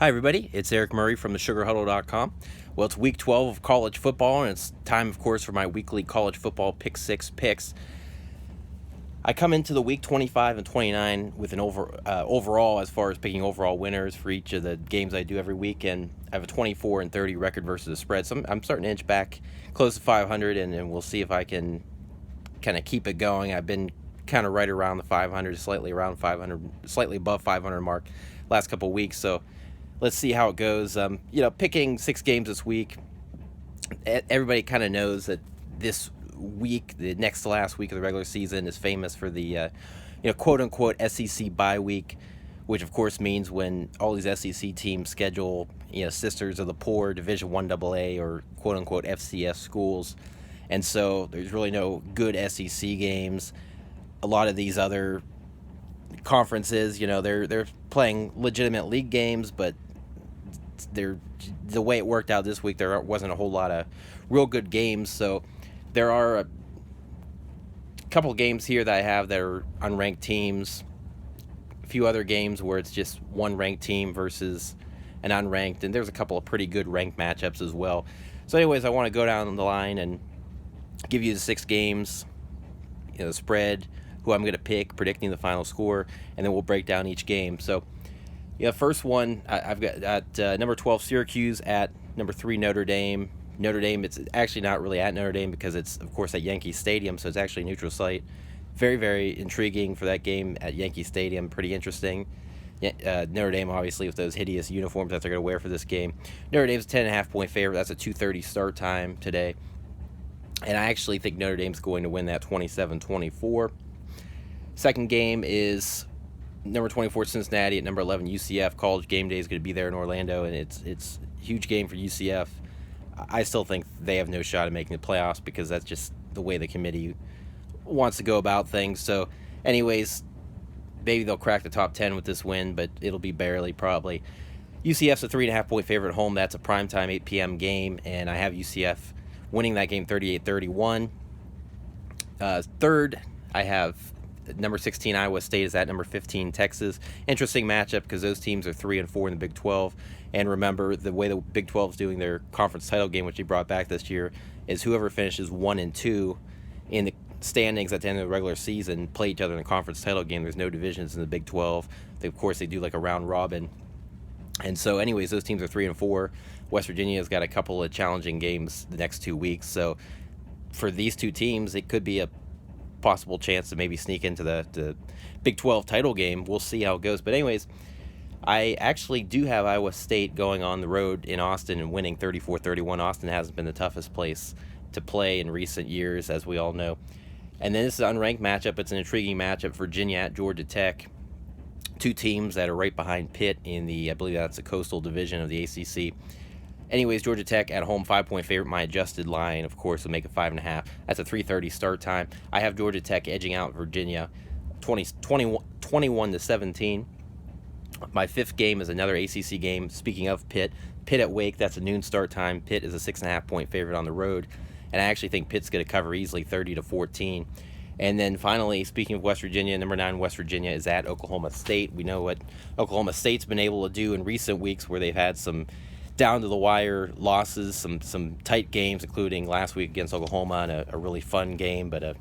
Hi, everybody. It's Eric Murray from the SugarHuddle.com. Well, it's week 12 of college football, and it's time, of course, for my weekly college football pick six picks. I come into the week 25 and 29 with an overall, as far as picking overall winners for each of the games I do every week, and I have a 24 and 30 record versus the spread. So I'm starting to inch back close to 500, and we'll see if I can kind of keep it going. I've been kind of right around the 500, slightly around 500, slightly above 500 mark last couple of weeks. So let's see how it goes. Picking 6 games this week, everybody kind of knows that this week, the next to last week of the regular season, is famous for the, quote unquote SEC bye week, which of course means when all these SEC teams schedule, sisters of the poor Division I AA or quote unquote FCS schools, and so there's really no good SEC games. A lot of these other conferences, they're playing legitimate league games, but the way it worked out this week, there wasn't a whole lot of real good games. So there are a couple games here that I have that are unranked teams, a few other games where it's just one ranked team versus an unranked, and there's a couple of pretty good ranked matchups as well. So anyways, I want to go down the line and give you the 6 games, the spread, who I'm going to pick, predicting the final score, and then we'll break down each game. So first one, I've got at number 12 Syracuse at number 3 Notre Dame. Notre Dame, it's actually not really at Notre Dame because it's, of course, at Yankee Stadium, so it's actually a neutral site. Very, very intriguing for that game at Yankee Stadium. Pretty interesting. Notre Dame, obviously, with those hideous uniforms that they're going to wear for this game. Notre Dame's 10.5-point favorite. That's a 2:30 start time today. And I actually think Notre Dame's going to win that 27-24. Second game is number 24 Cincinnati at number 11 UCF. College game day is going to be there in Orlando, and it's a huge game for UCF. I still think they have no shot at making the playoffs because that's just the way the committee wants to go about things. So anyways, maybe they'll crack the top 10 with this win, but it'll be barely, probably. UCF's a 3.5-point favorite at home. That's a primetime 8 p.m. game, and I have UCF winning that game 38-31. Third, I have number 16 Iowa State is at number 15 Texas. Interesting matchup because those teams are 3 and 4 in the Big 12. And remember, the way the Big 12 is doing their conference title game, which they brought back this year, is whoever finishes 1 and 2 in the standings at the end of the regular season play each other in the conference title game. There's no divisions in the Big 12. Of course, they do like a round robin. And so, anyways, those teams are 3 and 4. West Virginia's got a couple of challenging games the next 2 weeks. So for these two teams, it could be a possible chance to maybe sneak into the Big 12 title game. We'll see how it goes. But anyways, I actually do have Iowa State going on the road in Austin and winning 34-31. Austin hasn't been the toughest place to play in recent years, as we all know. And then this is an unranked matchup. It's an intriguing matchup. Virginia at Georgia Tech. 2 teams that are right behind Pitt in the, I believe that's the Coastal Division of the ACC. Anyways, Georgia Tech at home, 5-point favorite. My adjusted line, of course, will make it 5.5. That's a 3:30 start time. I have Georgia Tech edging out Virginia 21-17. My 5th game is another ACC game. Speaking of Pitt at Wake, that's a noon start time. Pitt is a 6.5-point favorite on the road, and I actually think Pitt's going to cover easily 30-14. And then finally, speaking of West Virginia, number 9 West Virginia is at Oklahoma State. We know what Oklahoma State's been able to do in recent weeks where they've had some down-to-the-wire losses, some tight games, including last week against Oklahoma, and a really fun game, but a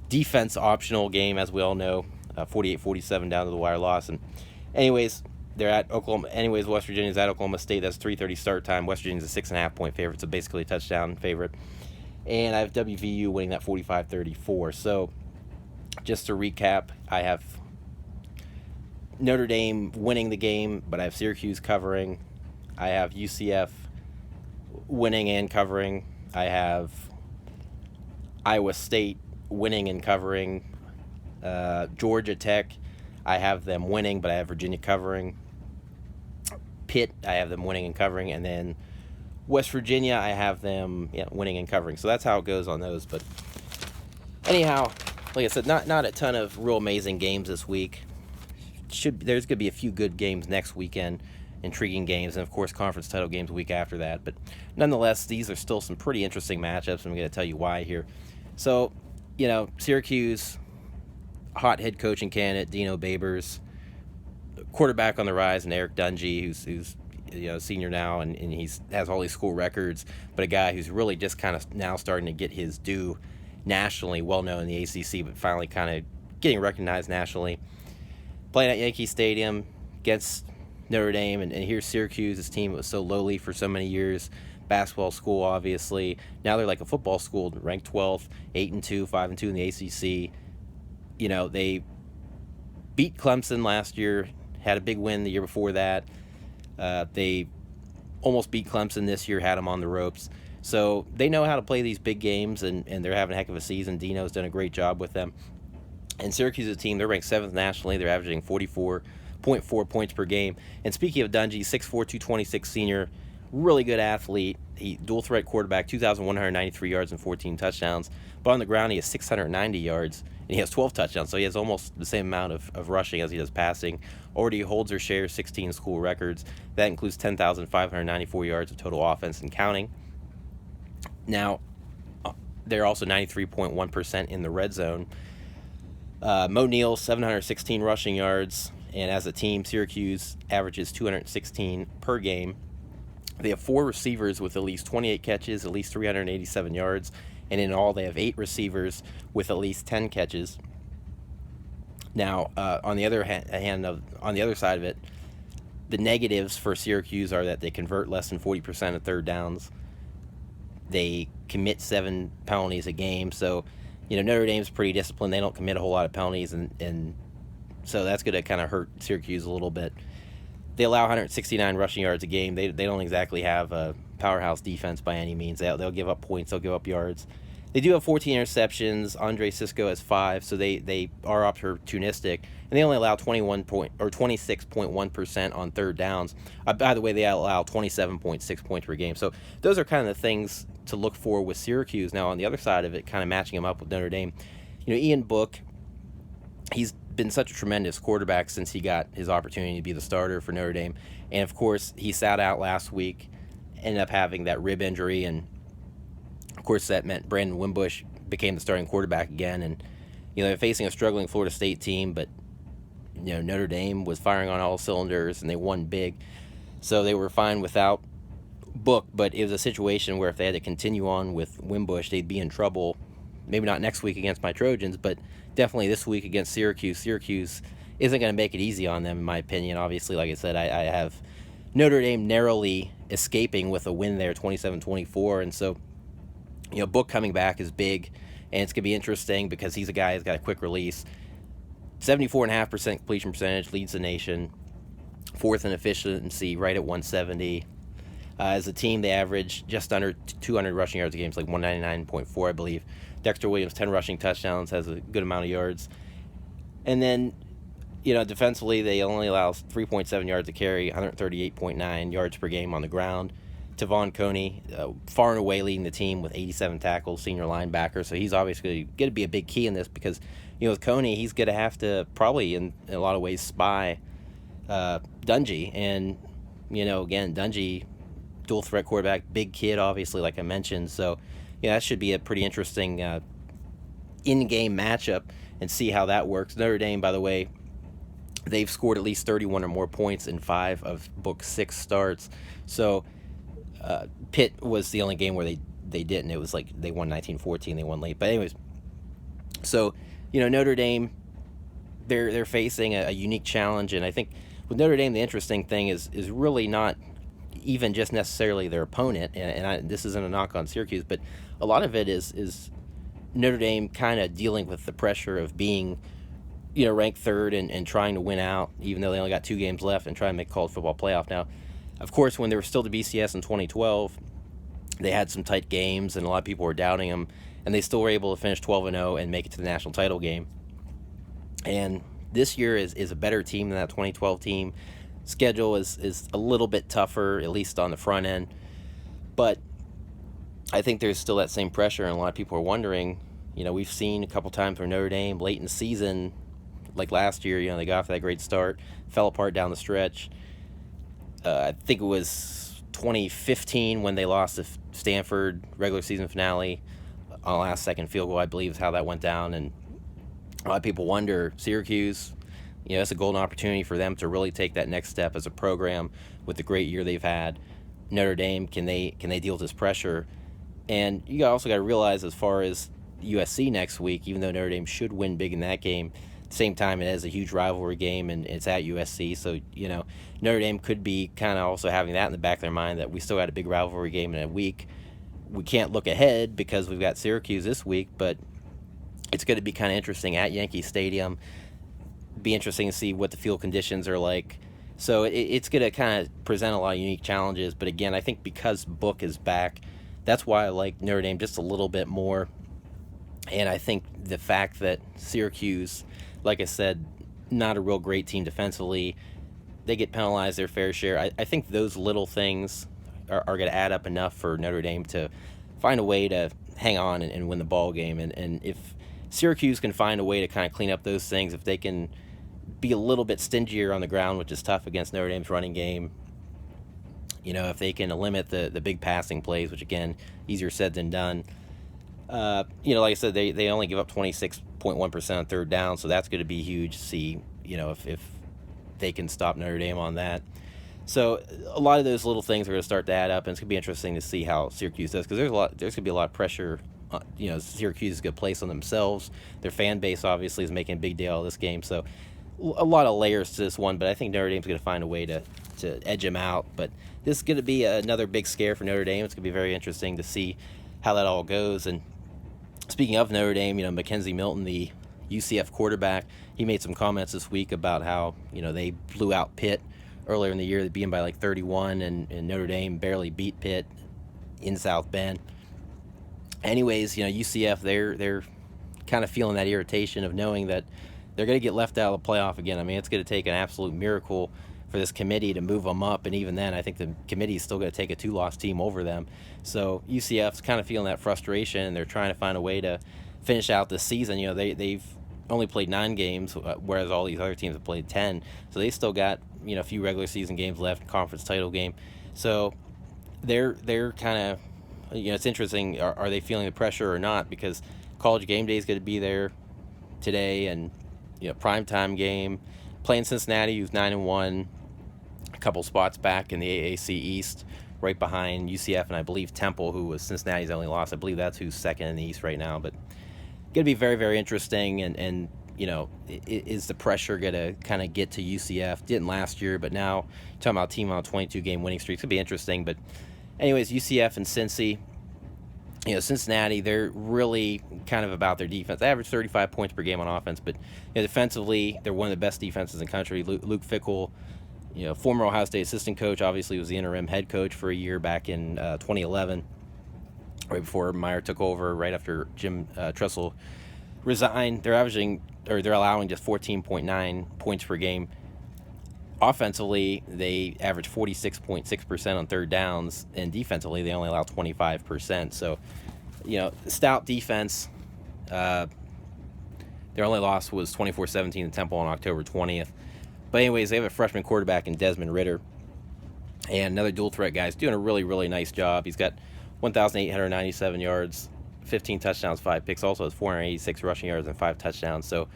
defense-optional game, as we all know, 48-47 down-to-the-wire loss. And anyways, they're at Oklahoma. Anyways, West Virginia's at Oklahoma State. That's 3:30 start time. West Virginia's a 6.5-point favorite, so basically a touchdown favorite. And I have WVU winning that 45-34. So just to recap, I have Notre Dame winning the game, but I have Syracuse covering. I have UCF winning and covering. I have Iowa State winning and covering. Georgia Tech, I have them winning, but I have Virginia covering. Pitt, I have them winning and covering. And then West Virginia, I have them winning and covering. So that's how it goes on those. But anyhow, like I said, not a ton of real amazing games this week. There's going to be a few good games next weekend, intriguing games, and of course conference title games a week after that. But nonetheless, these are still some pretty interesting matchups. I'm going to tell you why here. So, Syracuse, hot head coaching candidate, Dino Babers. quarterback on the rise, and Eric Dungy, who's senior now, and he's has all these school records, but a guy who's really just kind of now starting to get his due nationally, well known in the ACC, but finally kind of getting recognized nationally. Playing at Yankee Stadium against Notre Dame, and here's Syracuse, this team that was so lowly for so many years. Basketball school, obviously. Now they're like a football school, ranked 12th, 8-2, 5-2 in the ACC. They beat Clemson last year, had a big win the year before that. They almost beat Clemson this year, had them on the ropes. So they know how to play these big games, and they're having a heck of a season. Dino's done a great job with them. And Syracuse's team, they're ranked 7th nationally. They're averaging 44.4 points per game. And speaking of Dungy, 6'4", 226 senior, really good athlete. He dual threat quarterback, 2,193 yards and 14 touchdowns. But on the ground, he has 690 yards, and he has 12 touchdowns. So he has almost the same amount of rushing as he does passing. Already holds or shares 16 school records. That includes 10,594 yards of total offense and counting. Now, they're also 93.1% in the red zone. Mo Neal, 716 rushing yards, and as a team, Syracuse averages 216 per game. They have 4 receivers with at least 28 catches, at least 387 yards, and in all, they have 8 receivers with at least 10 catches. Now, on the other on the other side of it, the negatives for Syracuse are that they convert less than 40% of third downs. They commit 7 penalties a game, so Notre Dame's pretty disciplined. They don't commit a whole lot of penalties, and so that's going to kind of hurt Syracuse a little bit. They allow 169 rushing yards a game. They don't exactly have a powerhouse defense by any means. They'll give up points. They'll give up yards. They do have 14 interceptions. Andre Cisco has 5, so they are opportunistic, and they only allow 26.1% on third downs. By the way, they allow 27.6 points per game. So those are kind of the things to look for with Syracuse. Now, on the other side of it, kind of matching them up with Notre Dame, Ian Book, he's been such a tremendous quarterback since he got his opportunity to be the starter for Notre Dame. And, of course, he sat out last week, ended up having that rib injury, and, of course, that meant Brandon Wimbush became the starting quarterback again. And, they're facing a struggling Florida State team, but, Notre Dame was firing on all cylinders, and they won big. So they were fine without Book, but it was a situation where if they had to continue on with Wimbush, they'd be in trouble. Maybe not next week against my Trojans, but definitely this week against Syracuse. Syracuse isn't going to make it easy on them, in my opinion. Obviously, like I said, I have Notre Dame narrowly escaping with a win there, 27-24. And so, Book coming back is big, and it's going to be interesting because he's a guy who's got a quick release. 74.5% completion percentage, leads the nation. 4th in efficiency, right at 170. As a team, they average just under 200 rushing yards a game, it's like 199.4, I believe. Dexter Williams, 10 rushing touchdowns, has a good amount of yards. And then, defensively, they only allow 3.7 yards to carry, 138.9 yards per game on the ground. Tavon Coney, far and away leading the team with 87 tackles, senior linebacker. So he's obviously going to be a big key in this because, with Coney, he's going to have to probably, in a lot of ways, spy Dungy. And, again, Dungy, dual threat quarterback, big kid, obviously, like I mentioned. So, that should be a pretty interesting in-game matchup and see how that works. Notre Dame, by the way, they've scored at least 31 or more points in 5 of Book's 6 starts. So Pitt was the only game where they didn't. It was like they won 19-14. They won late. But anyways, so, Notre Dame, they're facing a unique challenge. And I think with Notre Dame, the interesting thing is really not even just necessarily their opponent, and this isn't a knock on Syracuse, but a lot of it is Notre Dame kind of dealing with the pressure of being, ranked 3rd and trying to win out, even though they only got 2 games left, and trying to make college football playoff. Now, of course, when they were still the BCS in 2012, they had some tight games, and a lot of people were doubting them, and they still were able to finish 12-0 and make it to the national title game. And this year is a better team than that 2012 team. Schedule is a little bit tougher, at least on the front end. But I think there's still that same pressure, and a lot of people are wondering, we've seen a couple times where Notre Dame, late in the season, like last year, they got off that great start, fell apart down the stretch. I think it was 2015 when they lost to Stanford, regular season finale, on a last-second field goal, I believe is how that went down. And a lot of people wonder, Syracuse, It's a golden opportunity for them to really take that next step as a program with the great year they've had. Notre Dame, can they deal with this pressure? And you also got to realize, as far as USC next week, even though Notre Dame should win big in that game, at the same time it is a huge rivalry game and it's at USC. So Notre Dame could be kind of also having that in the back of their mind, that we still got a big rivalry game in a week. We can't look ahead because we've got Syracuse this week, but it's going to be kind of interesting at Yankee Stadium. Be interesting to see what the field conditions are like. So it's going to kind of present a lot of unique challenges. But again, I think because Book is back, that's why I like Notre Dame just a little bit more. And I think the fact that Syracuse, like I said, not a real great team defensively, they get penalized their fair share. I think those little things are going to add up enough for Notre Dame to find a way to hang on and win the ball game. And if Syracuse can find a way to kind of clean up those things, if they can be a little bit stingier on the ground, which is tough against Notre Dame's running game, if they can limit the big passing plays, which again, easier said than done. Like I said, they only give up 26.1% on third down, so that's going to be huge to see, if they can stop Notre Dame on that. So a lot of those little things are going to start to add up, and it's going to be interesting to see how Syracuse does, because there's going to be a lot of pressure. Syracuse is going to place on themselves. Their fan base obviously is making a big deal of this game, so a lot of layers to this one. But I think Notre Dame's going to find a way to edge them out. But this is going to be another big scare for Notre Dame. It's going to be very interesting to see how that all goes. And speaking of Notre Dame, Mackenzie Milton, the UCF quarterback, he made some comments this week about how they blew out Pitt earlier in the year. They beat them by like 31, and Notre Dame barely beat Pitt in South Bend. Anyways, UCF, they're kind of feeling that irritation of knowing that they're going to get left out of the playoff again. I mean, it's going to take an absolute miracle for this committee to move them up, and even then, I think the committee is still going to take a 2-loss team over them. So UCF's kind of feeling that frustration, and they're trying to find a way to finish out this season. They've only played 9 games, whereas all these other teams have played 10. So they still got a few regular season games left, conference title game. So they're kind of it's interesting. Are they feeling the pressure or not? Because College game day is going to be there today, and primetime game, playing Cincinnati, who's 9-1, a couple spots back in the AAC East, right behind UCF and I believe Temple, who was Cincinnati's only loss. I believe that's who's second in the East right now. But going to be very, very interesting. And is the pressure going to kind of get to UCF? Didn't last year, but now talking about a team on a 22-game winning streak, it's going to be interesting. But anyways, UCF and Cincy, Cincinnati, they're really kind of about their defense. They average 35 points per game on offense, but defensively, they're one of the best defenses in the country. Luke Fickell, former Ohio State assistant coach, obviously was the interim head coach for a year back in 2011, right before Meyer took over, right after Jim Tressel resigned. They're allowing just 14.9 points per game. Offensively, they average 46.6% on third downs, and defensively, they only allow 25%. So, stout defense. Their only loss was 24-17 to Temple on October 20th. But anyways, they have a freshman quarterback in Desmond Ridder, and another dual threat guy. He's doing a really, really nice job. He's got 1,897 yards, 15 touchdowns, 5 picks. Also has 486 rushing yards and 5 touchdowns. So.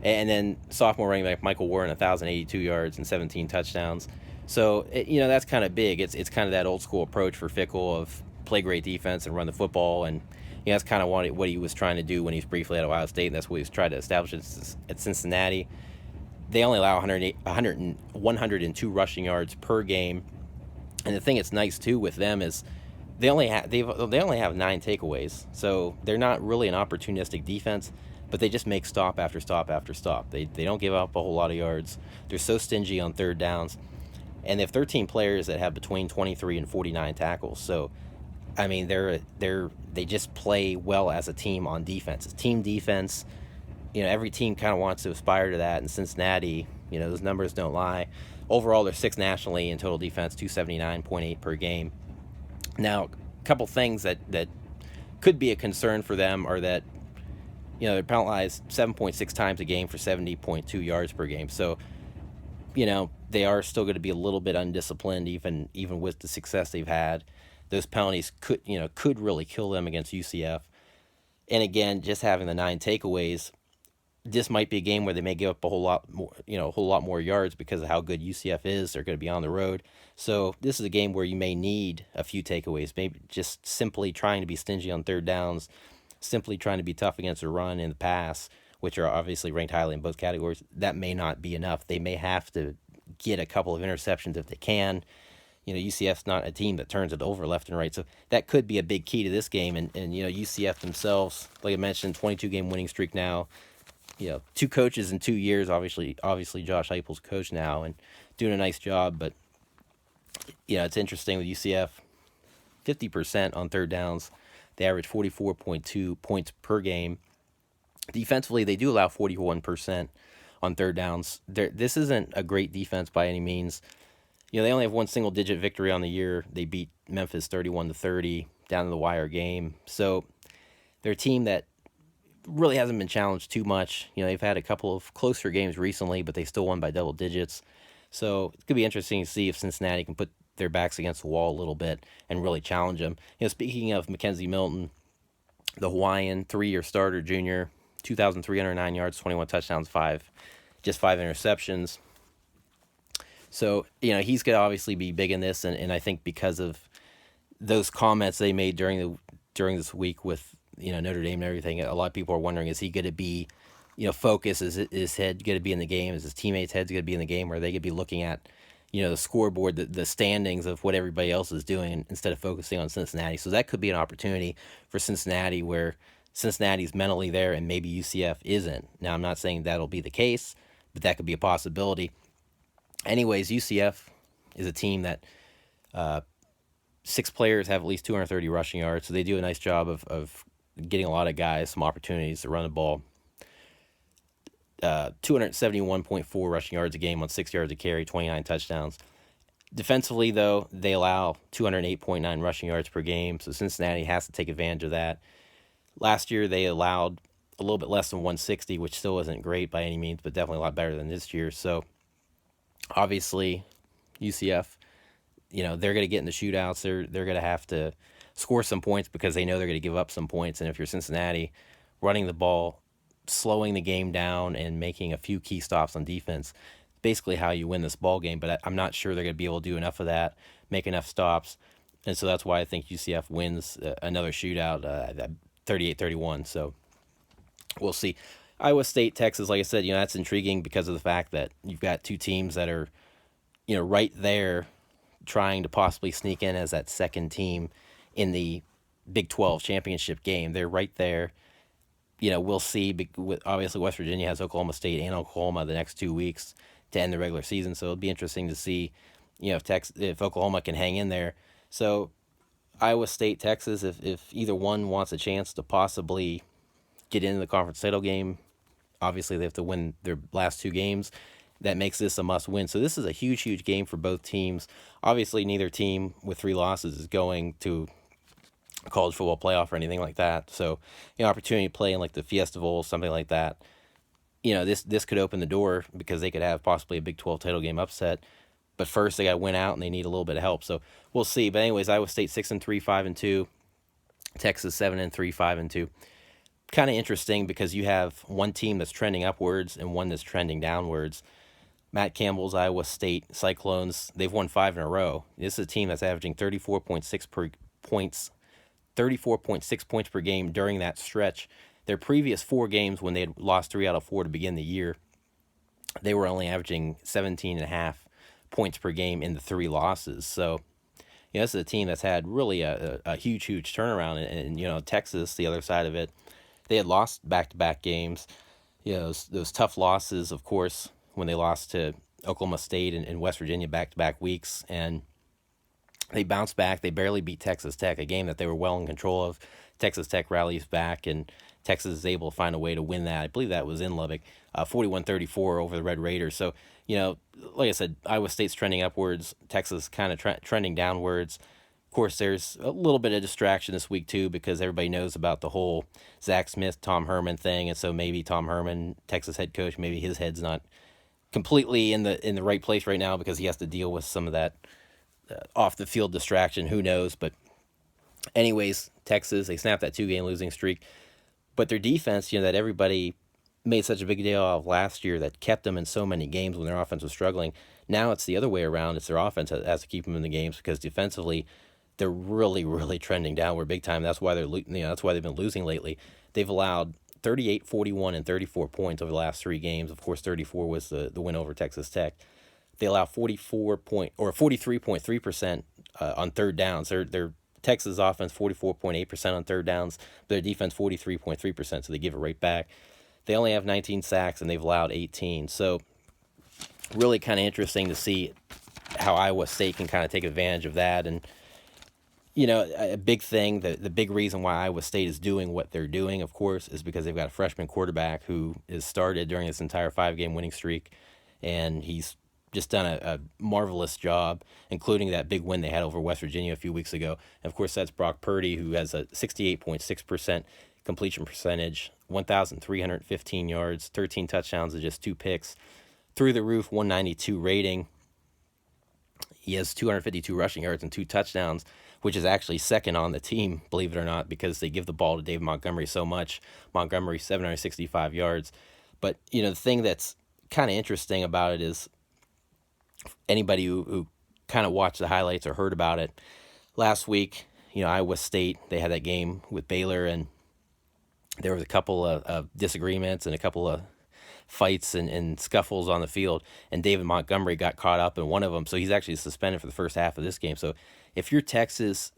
And then sophomore running back Michael Warren, 1,082 yards and 17 touchdowns. So, that's kind of big. It's kind of that old school approach for Fickell of play great defense and run the football. And that's kind of what he was trying to do when he was briefly at Ohio State, and that's what he was trying to establish at Cincinnati. They only allow 102 rushing yards per game. And the thing that's nice, too, with them is they only have 9 takeaways. So they're not really an opportunistic defense, but they just make stop after stop after stop. They don't give up a whole lot of yards. They're so stingy on third downs. And they have 13 players that have between 23 and 49 tackles. So, I mean, they just play well as a team on defense. It's team defense. Every team kind of wants to aspire to that. And Cincinnati, those numbers don't lie. Overall, they're 6th nationally in total defense, 279.8 per game. Now, a couple things that could be a concern for them are that they're penalized 7.6 times a game for 70.2 yards per game. So, they are still going to be a little bit undisciplined, even with the success they've had. Those penalties could really kill them against UCF. And again, just having the 9 takeaways, this might be a game where they may give up a whole lot more, a whole lot more yards because of how good UCF is. They're going to be on the road. So this is a game where you may need a few takeaways, maybe just simply trying to be stingy on third downs, simply trying to be tough against the run and the pass, which are obviously ranked highly in both categories. That may not be enough. They may have to get a couple of interceptions if they can. UCF's not a team that turns it over left and right. So that could be a big key to this game. And UCF themselves, like I mentioned, 22-game winning streak now. Two coaches in 2 years. Obviously, Josh Heupel's coach now and doing a nice job. But it's interesting with UCF, 50% on third downs. They average 44.2 points per game. Defensively, they do allow 41% on third downs. This isn't a great defense by any means. They only have one single-digit victory on the year. They beat Memphis 31-30 down to the wire game. So they're a team that really hasn't been challenged too much. They've had a couple of closer games recently, but they still won by double digits. So it could be interesting to see if Cincinnati can put their backs against the wall a little bit and really challenge them. Speaking of Mackenzie Milton, the Hawaiian 3-year starter junior, 2,309 yards, 21 touchdowns, just five interceptions. So, he's going to obviously be big in this, and I think because of those comments they made during this week with, Notre Dame and everything, a lot of people are wondering, is he going to be, focused? Is his head going to be in the game? Is his teammates' heads going to be in the game? Or are they going to be looking at, the scoreboard, the standings of what everybody else is doing instead of focusing on Cincinnati? So that could be an opportunity for Cincinnati where Cincinnati's mentally there and maybe UCF isn't. Now, I'm not saying that'll be the case, but that could be a possibility. Anyways, UCF is a team that 6 players have at least 230 rushing yards, so they do a nice job of getting a lot of guys some opportunities to run the ball. 271.4 rushing yards a game on 6 yards a carry, 29 touchdowns. Defensively, though, they allow 208.9 rushing yards per game, so Cincinnati has to take advantage of that. Last year, they allowed a little bit less than 160, which still isn't great by any means, but definitely a lot better than this year. So obviously, UCF, they're going to get in the shootouts. They're going to have to score some points because they know they're going to give up some points. And if you're Cincinnati, running the ball, slowing the game down, and making a few key stops on defense, basically how you win this ball game. But I'm not sure they're going to be able to do enough of that, make enough stops. And so that's why I think UCF wins another shootout, 38-31. So we'll see. Iowa State, Texas, like I said, that's intriguing because of the fact that you've got two teams that are, right there trying to possibly sneak in as that second team in the Big 12 championship game. They're right there. We'll see. Obviously, West Virginia has Oklahoma State and Oklahoma the next 2 weeks to end the regular season, so it'll be interesting to see, if Oklahoma can hang in there. So Iowa State, Texas, if either one wants a chance to possibly get into the conference title game, obviously they have to win their last 2 games. That makes this a must-win. So this is a huge, huge game for both teams. Obviously, neither team with 3 losses is going to a college football playoff or anything like that. So, opportunity to play in like the Fiesta Bowl, something like that. This could open the door because they could have possibly a Big 12 title game upset. But first, they got to win out, and they need a little bit of help. So we'll see. But anyways, Iowa State 6-3, 5-2. Texas 7-3, 5-2. Kind of interesting because you have one team that's trending upwards and one that's trending downwards. Matt Campbell's Iowa State Cyclones, they've won 5 in a row. This is a team that's averaging 34.6 points per game during that stretch. Their previous 4 games, when they had lost 3 out of 4 to begin the year, they were only averaging 17.5 points per game in the 3 losses. So, this is a team that's had really a huge, huge turnaround. And Texas, the other side of it, they had lost back-to-back games. Those tough losses, of course, when they lost to Oklahoma State and West Virginia back-to-back weeks. And they bounced back. They barely beat Texas Tech, a game that they were well in control of. Texas Tech rallies back, and Texas is able to find a way to win that. I believe that was in Lubbock, 41-34 over the Red Raiders. So, like I said, Iowa State's trending upwards. Texas kind of trending downwards. Of course, there's a little bit of distraction this week, too, because everybody knows about the whole Zach Smith, Tom Herman thing. And so maybe Tom Herman, Texas head coach, maybe his head's not completely in the right place right now because he has to deal with some of that off-the-field distraction. Who knows? But anyways, Texas, they snapped that 2-game losing streak. But their defense, that everybody made such a big deal of last year that kept them in so many games when their offense was struggling. Now it's the other way around. It's their offense that has to keep them in the games because defensively, they're really, really trending downward big time. That's why that's why they've been losing lately. They've allowed 38, 41, and 34 points over the last 3 games. Of course, 34 was the win over Texas Tech. They allow 43.3% on third downs. Their Texas offense 44.8% on third downs. Their defense 43.3%. So they give it right back. They only have 19 sacks and they've allowed 18. So really kind of interesting to see how Iowa State can kind of take advantage of that. And a big thing, the big reason why Iowa State is doing what they're doing, of course, is because they've got a freshman quarterback who is started during this entire 5-game winning streak, and he's just done a marvelous job, including that big win they had over West Virginia a few weeks ago. And of course, that's Brock Purdy, who has a 68.6% completion percentage, 1,315 yards, 13 touchdowns, and just 2 picks. Through the roof, 192 rating. He has 252 rushing yards and 2 touchdowns, which is actually second on the team, believe it or not, because they give the ball to David Montgomery so much. Montgomery, 765 yards. But, the thing that's kind of interesting about it is anybody who kind of watched the highlights or heard about it last week, Iowa State, they had that game with Baylor, and there was a couple of disagreements and a couple of fights and scuffles on the field, and David Montgomery got caught up in one of them, so he's actually suspended for the first half of this game. So if you're Texas,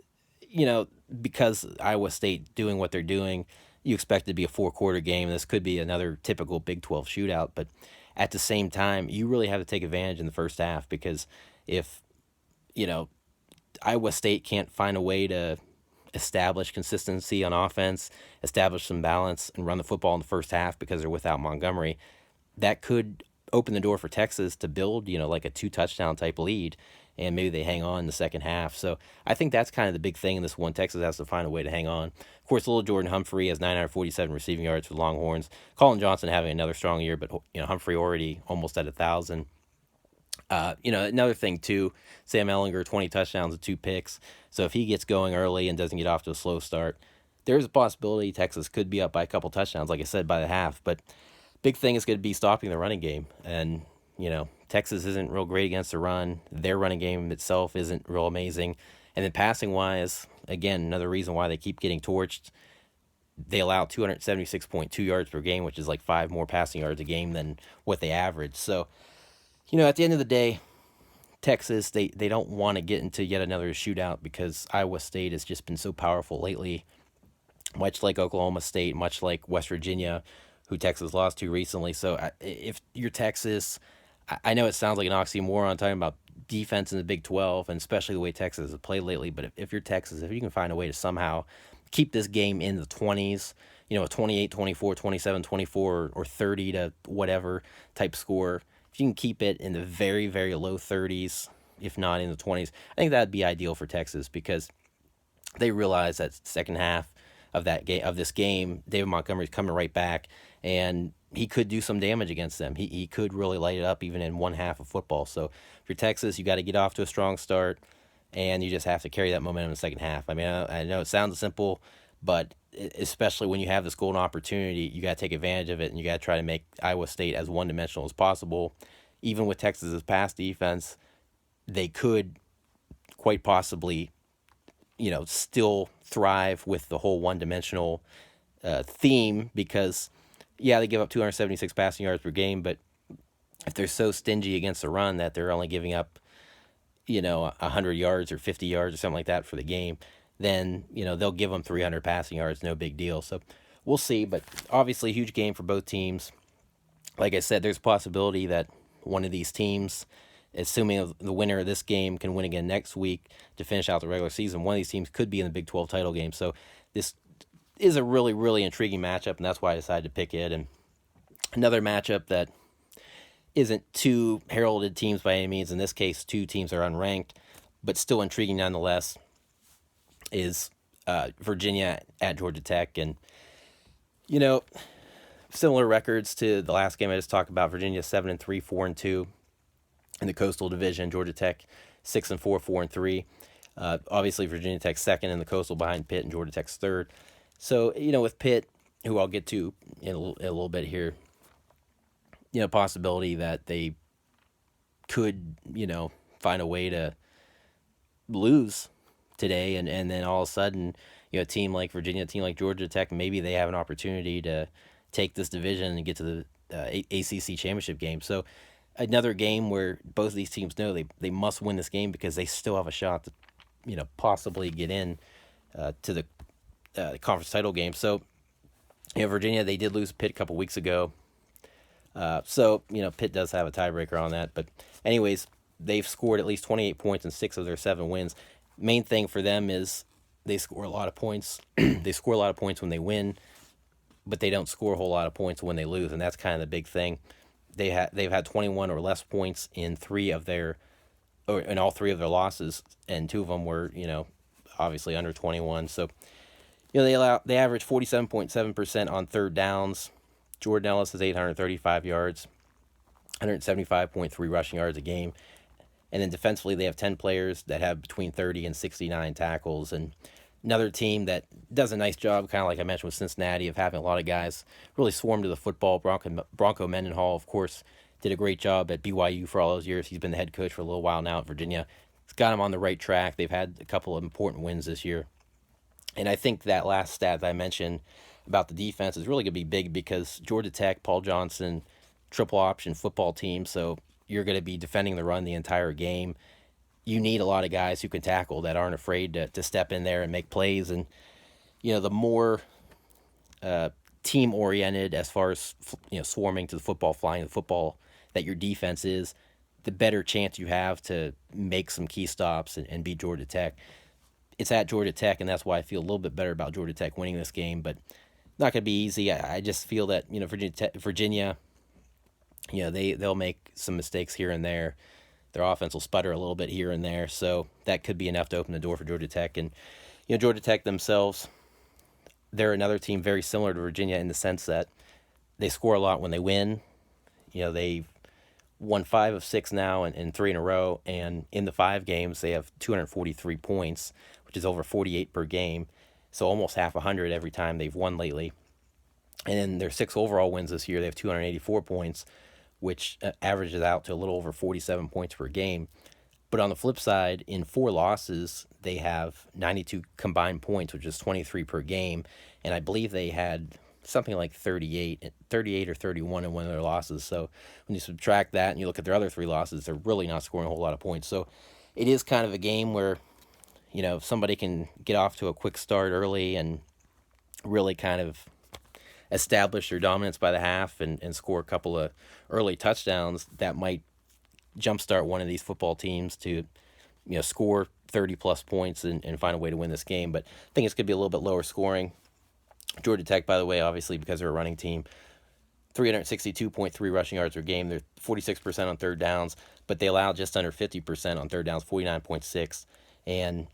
because Iowa State doing what they're doing, you expect it to be a 4-quarter game. This could be another typical Big 12 shootout, but at the same time, you really have to take advantage in the first half, because if, Iowa State can't find a way to establish consistency on offense, establish some balance, and run the football in the first half because they're without Montgomery, that could open the door for Texas to build, like a 2-touchdown type lead, and maybe they hang on in the second half. So I think that's kind of the big thing in this one. Texas has to find a way to hang on. Of course, little Jordan Humphrey has 947 receiving yards for the Longhorns. Colin Johnson having another strong year, but Humphrey already almost at 1,000. Another thing too, Sam Ehlinger, 20 touchdowns and 2 picks. So if he gets going early and doesn't get off to a slow start, there's a possibility Texas could be up by a couple touchdowns, like I said, by the half. But big thing is going to be stopping the running game. And, Texas isn't real great against the run. Their running game itself isn't real amazing. And then passing-wise, again, another reason why they keep getting torched. They allow 276.2 yards per game, which is like 5 more passing yards a game than what they average. So, at the end of the day, Texas, they don't want to get into yet another shootout because Iowa State has just been so powerful lately, much like Oklahoma State, much like West Virginia, who Texas lost to recently. So if you're Texas, I know it sounds like an oxymoron talking about defense in the Big 12, and especially the way Texas has played lately, but if you're Texas, if you can find a way to somehow keep this game in the 20s, a 28, 24, 27, 24, or 30 to whatever type score, if you can keep it in the very, very low 30s, if not in the 20s, I think that'd be ideal for Texas, because they realize that second half of this game, David Montgomery's coming right back, and he could do some damage against them. He could really light it up even in one half of football. So if you're Texas, you got to get off to a strong start, and you just have to carry that momentum in the second half. I mean, I know it sounds simple, but especially when you have this golden opportunity, you got to take advantage of it, and you got to try to make Iowa State as one-dimensional as possible. Even with Texas's pass defense, they could quite possibly, still thrive with the whole one-dimensional theme, because, they give up 276 passing yards per game, but if they're so stingy against the run that they're only giving up, 100 yards or 50 yards or something like that for the game, then, they'll give them 300 passing yards, no big deal. So we'll see, but obviously a huge game for both teams. Like I said, there's a possibility that one of these teams, assuming the winner of this game can win again next week to finish out the regular season, one of these teams could be in the Big 12 title game. So this is a really, really intriguing matchup, and that's why I decided to pick it. And another matchup that isn't two heralded teams by any means, in this case, 2 teams are unranked, but still intriguing nonetheless, is Virginia at Georgia Tech. And, similar records to the last game I just talked about. Virginia 7-3, 4-2 in the Coastal Division. Georgia Tech 6-4, 4-3. Obviously, Virginia Tech's second in the Coastal behind Pitt, and Georgia Tech's third. So, with Pitt, who I'll get to in a little bit here, possibility that they could, find a way to lose today, and then all of a sudden, a team like Virginia, a team like Georgia Tech, maybe they have an opportunity to take this division and get to the ACC championship game. So another game where both of these teams know they must win this game because they still have a shot to, possibly get in to the conference title game. So, Virginia, they did lose Pitt a couple weeks ago. So, Pitt does have a tiebreaker on that. But anyways, they've scored at least 28 points in 6 of their 7 wins. Main thing for them is they score a lot of points. They score a lot of points when they win, but they don't score a whole lot of points when they lose, and that's kind of the big thing. They've had 21 or less points in in all 3 of their losses, and 2 of them were, obviously under 21. So, they average 47.7% on third downs. Jordan Ellis has 835 yards, 175.3 rushing yards a game. And then defensively, they have 10 players that have between 30 and 69 tackles. And another team that does a nice job, kind of like I mentioned with Cincinnati, of having a lot of guys really swarm to the football. Bronco Mendenhall, of course, did a great job at BYU for all those years. He's been the head coach for a little while now at Virginia. It's got him on the right track. They've had a couple of important wins this year. And I think that last stat that I mentioned about the defense is really going to be big because Georgia Tech, Paul Johnson, triple option football team. So you're going to be defending the run the entire game. You need a lot of guys who can tackle, that aren't afraid to step in there and make plays. And, the more team oriented as far as, swarming to the football, flying the football that your defense is, the better chance you have to make some key stops and beat Georgia Tech. It's at Georgia Tech, and that's why I feel a little bit better about Georgia Tech winning this game, but not going to be easy. I just feel that, Virginia, they'll make some mistakes here and there. Their offense will sputter a little bit here and there, so that could be enough to open the door for Georgia Tech. And, Georgia Tech themselves, they're another team very similar to Virginia in the sense that they score a lot when they win. They've won 5 of 6 now and 3 in a row, and in the 5 games, they have 243 points, which is over 48 per game, so almost half 100 every time they've won lately. And in their 6 overall wins this year, they have 284 points, which averages out to a little over 47 points per game. But on the flip side, in 4 losses, they have 92 combined points, which is 23 per game, and I believe they had something like 38 or 31 in one of their losses. So when you subtract that and you look at their other 3 losses, they're really not scoring a whole lot of points. So it is kind of a game where, if somebody can get off to a quick start early and really kind of establish their dominance by the half and score a couple of early touchdowns, that might jumpstart one of these football teams to, score 30 plus points and find a way to win this game. But I think it's going to be a little bit lower scoring. Georgia Tech, by the way, obviously because they're a running team, 362.3 rushing yards per game. They're 46% on third downs, but they allow just under 50% on third downs, 49.6. And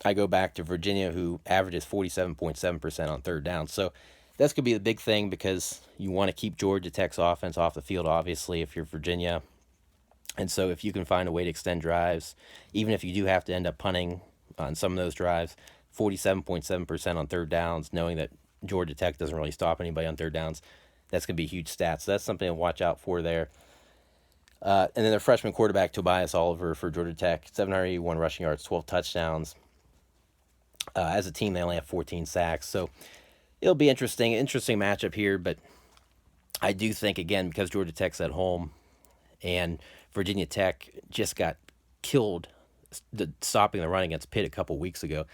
I go back to Virginia, who averages 47.7% on third down. So that's going to be the big thing because you want to keep Georgia Tech's offense off the field, obviously, if you're Virginia. And so if you can find a way to extend drives, even if you do have to end up punting on some of those drives, 47.7% on third downs, knowing that Georgia Tech doesn't really stop anybody on third downs, that's going to be huge stats. So that's something to watch out for there. And then their freshman quarterback, Tobias Oliver, for Georgia Tech, 781 rushing yards, 12 touchdowns. As a team, they only have 14 sacks. So it'll be interesting matchup here. But I do think, again, because Georgia Tech's at home and Virginia Tech just got killed stopping the run against Pitt a couple weeks ago,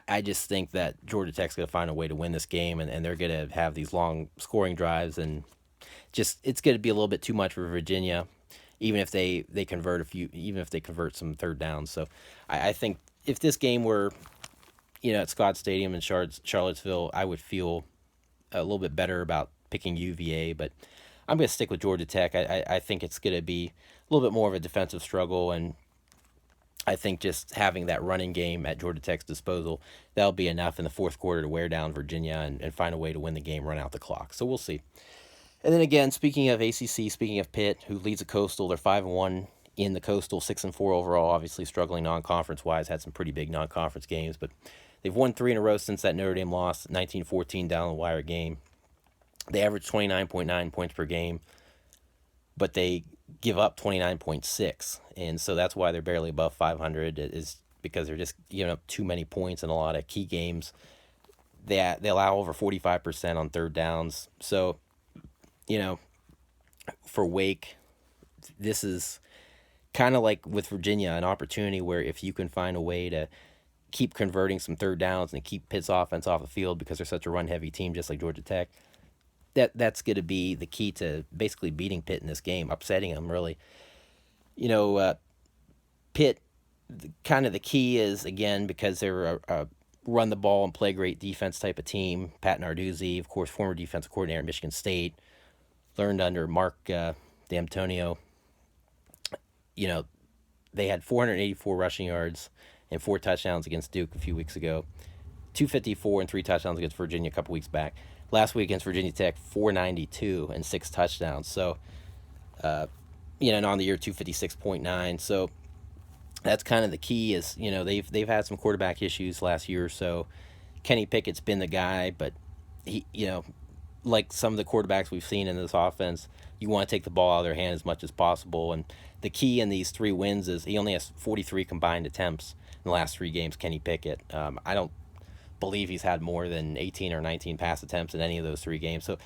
I just think that Georgia Tech's going to find a way to win this game, and they're going to have these long scoring drives, and just it's going to be a little bit too much for Virginia, even if they convert some third downs. So I think if this game were, at Scott Stadium in Charlottesville, I would feel a little bit better about picking UVA, but I'm going to stick with Georgia Tech. I think it's going to be a little bit more of a defensive struggle, and I think just having that running game at Georgia Tech's disposal, that'll be enough in the fourth quarter to wear down Virginia and find a way to win the game, run out the clock. So we'll see. And then again, speaking of ACC, speaking of Pitt, who leads the Coastal, they're 5-1 in the Coastal, 6-4 overall, obviously struggling non-conference-wise, had some pretty big non-conference games, but they've won 3 in a row since that Notre Dame loss, 19-14 down the wire game. They average 29.9 points per game. but they give up 29.6, and so that's why they're barely above 500. Is because they're just giving up too many points in a lot of key games. They allow over 45% on third downs. So, you know, for Wake, this is kind of like with Virginia, an opportunity where if you can find a way to keep converting some third downs and keep Pitt's offense off the field because they're such a run heavy team, just like Georgia Tech, that's going to be the key to basically beating Pitt in this game, upsetting them really. You know, Pitt, kind of the key is, again, because they're a run the ball and play great defense type of team. Pat Narduzzi, of course, former defensive coordinator at Michigan State, learned under Mark D'Antonio. You know, they had 484 rushing yards and 4 touchdowns against Duke a few weeks ago, 254 and 3 touchdowns against Virginia a couple weeks back. Last week against Virginia Tech, 492 and 6 touchdowns. So, and on the year, 256.9. So that's kind of the key is, they've had some quarterback issues last year or so. Kenny Pickett's been the guy, but he, like some of the quarterbacks we've seen in this offense, you want to take the ball out of their hand as much as possible. And the key in these 3 wins is he only has 43 combined attempts in the last 3 games, Kenny Pickett. I don't believe he's had more than 18 or 19 pass attempts in any of those 3 games. So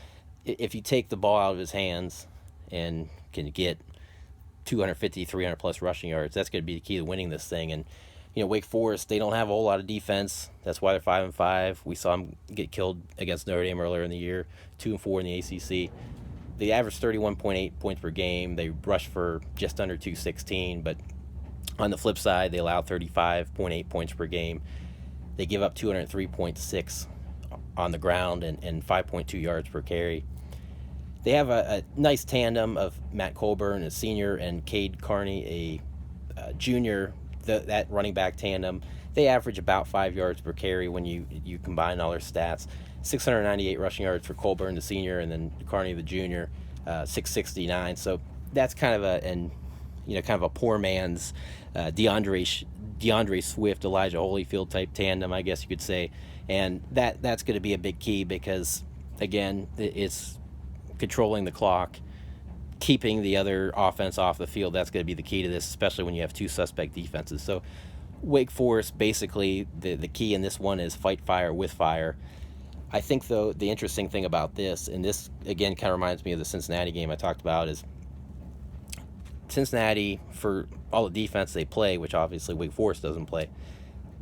if you take the ball out of his hands and can get 250, 300 plus rushing yards, that's going to be the key to winning this thing. And, Wake Forest, they don't have a whole lot of defense. That's why they're 5-5. We saw them get killed against Notre Dame earlier in the year, 2-4 in the ACC. They average 31.8 points per game. They rush for just under 216, but on the flip side, they allow 35.8 points per game. They give up 203.6 on the ground and 5.2 yards per carry. They have a nice tandem of Matt Colburn, a senior, and Cade Carney, a junior. That running back tandem, they average about 5 yards per carry when you combine all their stats. 698 rushing yards for Colburn, the senior, and then Carney, the junior, 669. So that's kind of a poor man's DeAndre Swift, Elijah Holyfield type tandem, I guess you could say. And that's going to be a big key because, again, it's controlling the clock, keeping the other offense off the field. That's going to be the key to this, especially when you have 2 suspect defenses. So Wake Forest, basically, the key in this one is fight fire with fire. I think, though, the interesting thing about this, and this, again, kind of reminds me of the Cincinnati game I talked about, is Cincinnati, for all the defense they play, which obviously Wake Forest doesn't play,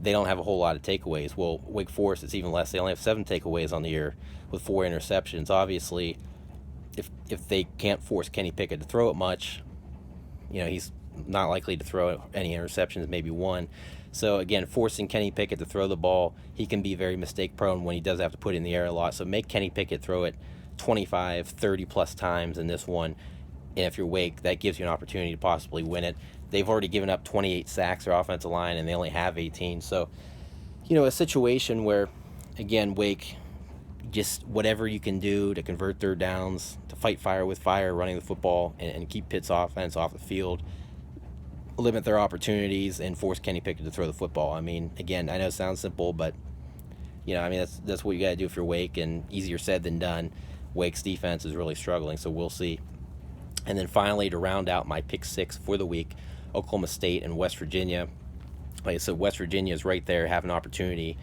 they don't have a whole lot of takeaways. Well, Wake Forest, it's even less. They only have 7 takeaways on the year with 4 interceptions. Obviously, if they can't force Kenny Pickett to throw it much, he's not likely to throw any interceptions, maybe 1. So, again, forcing Kenny Pickett to throw the ball, he can be very mistake-prone when he does have to put it in the air a lot. So make Kenny Pickett throw it 25, 30-plus times in this one. And if you're Wake, that gives you an opportunity to possibly win it. They've already given up 28 sacks, their offensive line, and they only have 18. So, a situation where, again, Wake, just whatever you can do to convert third downs, to fight fire with fire, running the football, and keep Pitt's offense off the field, limit their opportunities, and force Kenny Pickett to throw the football. I mean, again, I know it sounds simple, but, that's what you got to do if you're Wake, and easier said than done. Wake's defense is really struggling, so we'll see. And then finally, to round out my pick 6 for the week, Oklahoma State and West Virginia. Like I said, West Virginia is right there, have an opportunity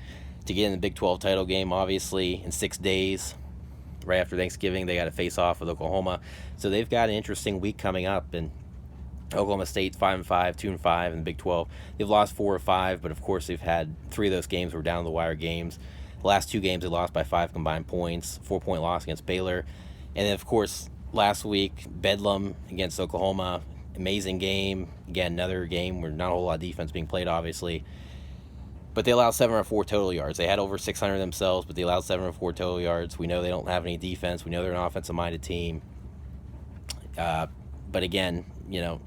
to get in the Big 12 title game, obviously, in 6 days. Right after Thanksgiving, they got to face off with Oklahoma. So they've got an interesting week coming up, and Oklahoma State's 5-5, 2-5 in the Big 12. They've lost 4 or 5, but of course they've had 3 of those games were down the wire games. The last 2 games they lost by 5 combined points, 4-point loss against Baylor. And then, of course, last week, Bedlam against Oklahoma. Amazing game. Again, another game where not a whole lot of defense being played, obviously. But they allowed 704 total yards. They had over 600 themselves, but they allowed 704 total yards. We know they don't have any defense. We know they're an offensive-minded team. But again,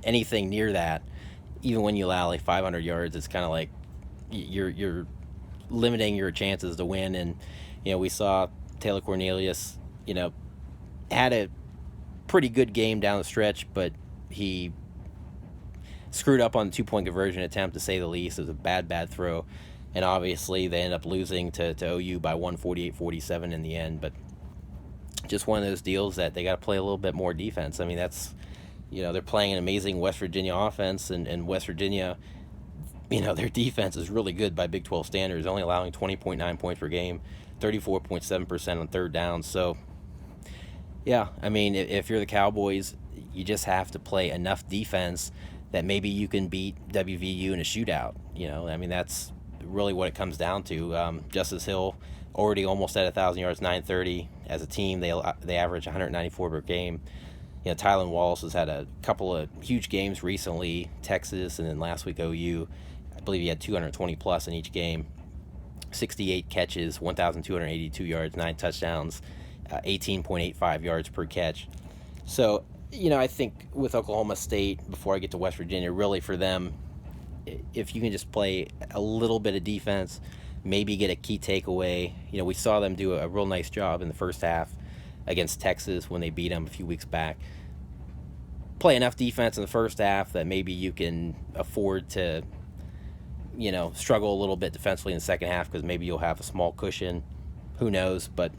anything near that, even when you allow like 500 yards, it's kind of like you're limiting your chances to win. And, we saw Taylor Cornelius, had a pretty good game down the stretch, but he screwed up on the 2-point conversion attempt, to say the least. It was a bad throw. And obviously they end up losing to OU by 148-47 in the end. But just one of those deals that they got to play a little bit more defense. I mean, that's They're playing an amazing West Virginia offense, and West Virginia, their defense is really good by Big 12 standards, only allowing 20.9 points per game, 34.7% on third down. So, yeah, I mean, if you're the Cowboys, you just have to play enough defense that maybe you can beat WVU in a shootout. I mean, that's really what it comes down to. Justice Hill already almost at 1,000 yards, 930 as a team. They average 194 per game. Tylan Wallace has had a couple of huge games recently, Texas, and then last week OU. I believe he had 220 plus in each game. 68 catches, 1,282 yards, 9 touchdowns, 18.85 yards per catch. So, I think with Oklahoma State, before I get to West Virginia, really for them, if you can just play a little bit of defense, maybe get a key takeaway. We saw them do a real nice job in the first half against Texas when they beat them a few weeks back. Play enough defense in the first half that maybe you can afford to, struggle a little bit defensively in the second half because maybe you'll have a small cushion. Who knows? But,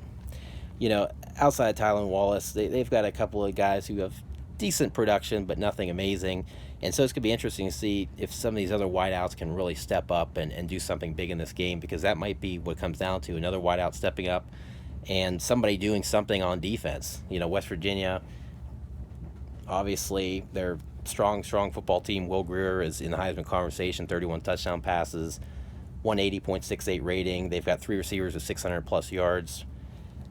outside of Tylan Wallace, they've got a couple of guys who have decent production but nothing amazing. And so it's going to be interesting to see if some of these other wideouts can really step up and do something big in this game, because that might be what it comes down to, another wideout stepping up and somebody doing something on defense. West Virginia, obviously, they're strong football team. Will Grier is in the Heisman conversation, 31 touchdown passes, 180.68 rating. They've got 3 receivers with 600 plus yards.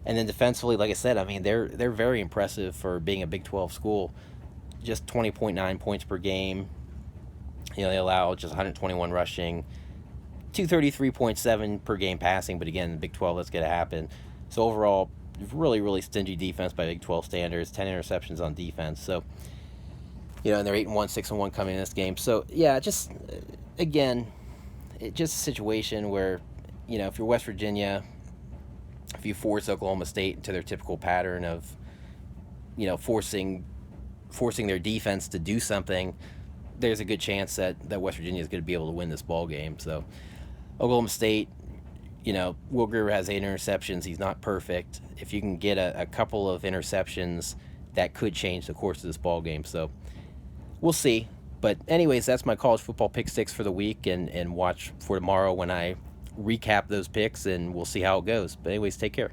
And then defensively, like I said, I mean, they're very impressive for being a Big 12 school. Just 20.9 points per game. They allow just 121 rushing, 233.7 per game passing. But again, Big 12, that's going to happen. So overall, really, really stingy defense by Big 12 standards. 10 interceptions on defense. So, and they're 8-1, 6-1 coming in this game. So yeah, just again, just a situation where, if you're West Virginia, if you force Oklahoma State into their typical pattern of, forcing their defense to do something, there's a good chance that West Virginia is going to be able to win this ball game. So Oklahoma State, Will Grier has 8 interceptions. He's not perfect. If you can get a couple of interceptions, that could change the course of this ball game. So we'll see. But anyways, that's my college football pick six for the week, and watch for tomorrow when I recap those picks, and we'll see how it goes. But anyways, take care.